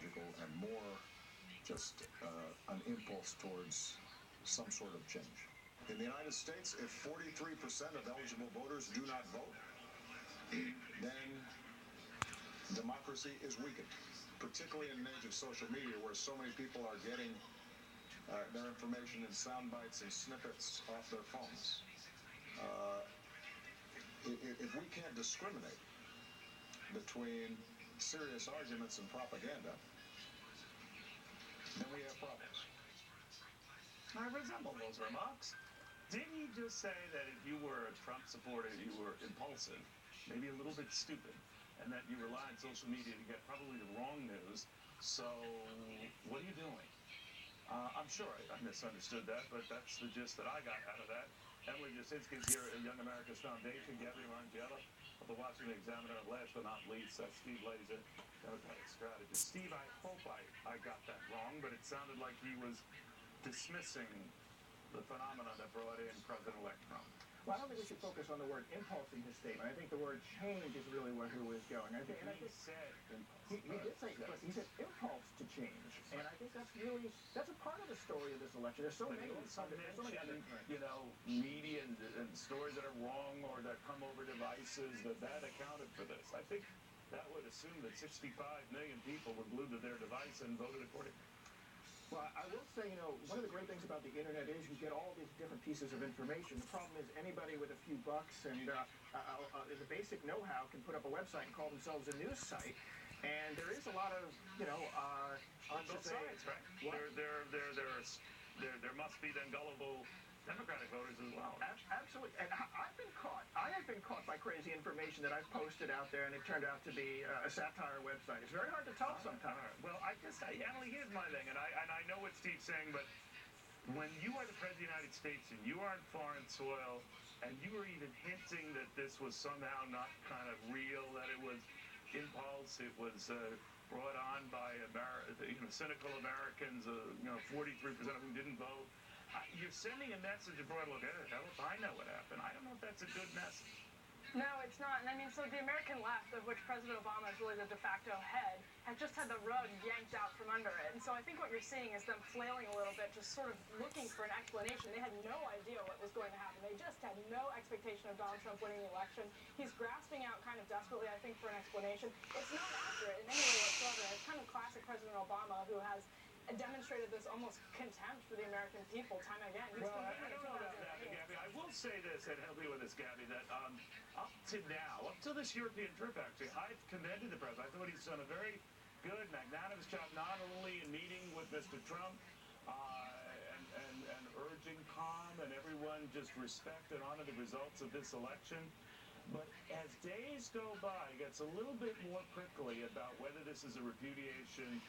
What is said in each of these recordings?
ideological and more just an impulse towards some sort of change. In the United States, if 43% of eligible voters do not vote, then democracy is weakened, particularly in an age of social media where so many people are getting their information in sound bites and snippets off their phones. If we can't discriminate between serious arguments and propaganda, then we have problems. I resemble those remarks. Didn't you just say that if you were a Trump supporter, you were impulsive, maybe a little bit stupid, and that you rely on social media to get probably the wrong news? So what are you doing? I'm sure I misunderstood that, but that's the gist that I got out of that. Emily Jasinski is here at Young America's Foundation. Gabby Rangella of the Washington Examiner. Last but not least, Steve Laser, Democratic strategist. Steve, I hope I got that wrong, but it sounded like he was dismissing the phenomenon that brought in President-elect Trump. Well, I don't think we should focus on the word impulse in his statement. I think the word change is really where he was going. I think, he said impulse. He did say, yes. He said impulse to change. And I think that's a part of the story of this election. There's so many other, media and stories that are wrong or that come over devices that accounted for this. I think that would assume that 65 million people were glued to their device and voted accordingly. Well, I will say, one of the great things about the internet is you get all these different pieces of information. The problem is anybody with a few bucks and the basic know-how can put up a website and call themselves a news site. And there is a lot of, on both sides, right? There must be then gullible Democratic voters as well. Absolutely. And I've been caught. I have been caught by crazy information that I've posted out there, and it turned out to be a satire website. It's very hard to tell sometimes. Well, Emily, here's my thing, and I know what Steve's saying, but when you are the President of the United States and you are on foreign soil, and you were even hinting that this was somehow not kind of real, that it was impulse, it was brought on by cynical Americans, 43% of whom didn't vote. You're sending a message abroad, look, hell if I know what happened. I don't know if that's a good message. No, it's not. And I mean, so the American left, of which President Obama is really the de facto head, has just had the rug yanked out from under it. And so I think what you're seeing is them flailing a little bit, just sort of looking for an explanation. They had no idea what was going to happen. They just had no expectation of Donald Trump winning the election. He's grasping out kind of desperately, I think, for an explanation. It's not accurate in any way whatsoever. It's kind of classic President Obama, who has demonstrated this almost contempt for the American people time and again. Well, I don't know about that, Gabby. I will say this, and help me with this, Gabby, that up to this European trip, actually, I've commended the president. I thought he's done a very good, magnanimous job, not only in meeting with Mr. Trump and urging calm and everyone just respect and honor the results of this election, but as days go by, it gets a little bit more prickly about whether this is a repudiation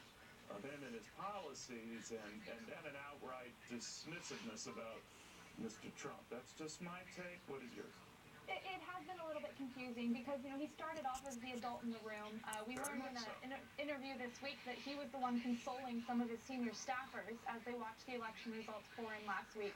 of him and his policies, and then an outright dismissiveness about Mr. Trump. That's just my take. What is yours? It has been a little bit confusing because, he started off as the adult in the room. We learned in an interview this week that he was the one consoling some of his senior staffers as they watched the election results pour in last week.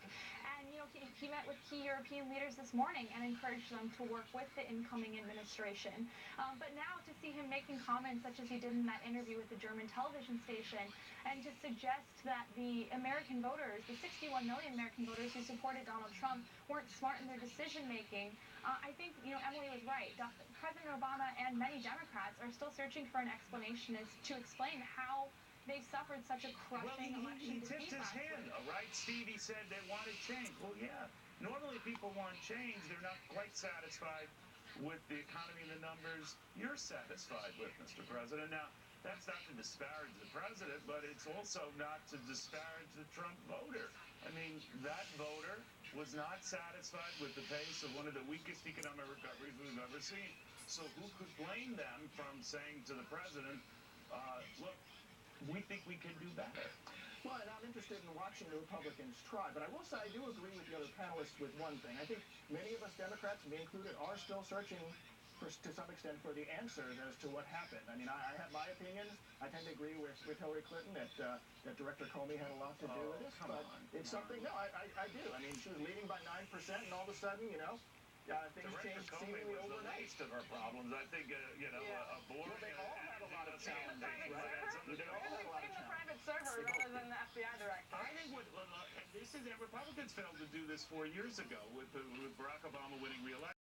And, he met with key European leaders this morning and encouraged them to work with the incoming administration. But now to see him making comments such as he did in that interview with the German television station, and to suggest that the American voters, the 61 million American voters who supported Donald Trump, weren't smart in their decision-making, I think, Emily was right. President Obama and many Democrats are still searching for an explanation as to explain how they've suffered such a crushing election defeat. He tipped his hand, right, Steve? He said they wanted change. Well, yeah, normally people want change. They're not quite satisfied with the economy and the numbers you're satisfied with, Mr. President. Now, that's not to disparage the president, but it's also not to disparage the Trump voter. I mean, that voter was not satisfied with the pace of one of the weakest economic recoveries we've ever seen. So who could blame them from saying to the president, look, we think we can do better? Well, and I'm interested in watching the Republicans try, but I will say I do agree with the other panelists with one thing. I think many of us Democrats, me included, are still searching to some extent for the answers as to what happened. I mean, I have my opinions. I tend to agree with Hillary Clinton that Director Comey had a lot to do with this. But it's something, no, I do. I mean, she was leading by 9%, and all of a sudden, things changed seemingly overnight. Was the least of her problems. I think, a board. Well, they all had a lot of challenges, right? They all that Republicans failed to do this 4 years ago with Barack Obama winning re-election.